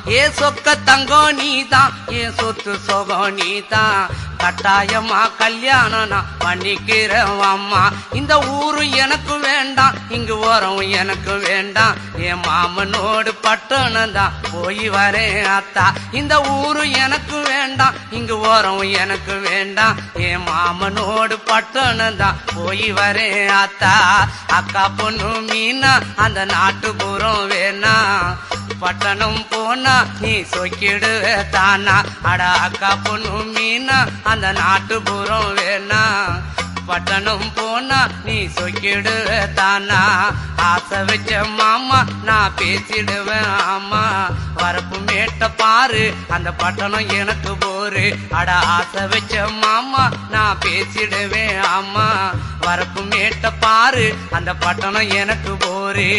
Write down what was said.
ஏ சொக்க தங்கம் நீதான், ஏ சொத்து சொகம் நீதான், கட்டாயமா கல்யாணம் நான் பண்ணிக்கிறேன் அம்மா. இந்த ஊரு எனக்கு வேண்டாம், இங்கு ஓரம் எனக்கு வேண்டாம், என் மாமனோடு பட்டணம் தான் போய் வரேன் அத்தா. இந்த ஊரு எனக்கு வேண்டாம், இங்கு ஓரம் எனக்கு வேண்டாம், என் மாமனோடு பட்டணம் தான் போய் வரேன் அத்தா. அக்கா பொண்ணு மீனா அந்த நாட்டுப்புறம் வேணா, பட்டணம் போனா நீ சொக்கிடுவ தானா. அட அக்கா பொண்ணு மீனா அந்த நாட்டுப்புறம் வேணா, பட்டணம் போனா நீ சொக்கிடுவ தானா. ஆசை வச்ச மாமா நான் பேசிடுவேன் ஆமா, வரப்பு மேட்ட பாரு அந்த பட்டணம் எனக்கு போரு. அட ஆசை வச்ச மாமா நான் பேசிடுவேன் ஆமா, வரப்பு மேட்ட பாரு அந்த பட்டணம் எனக்கு போரு.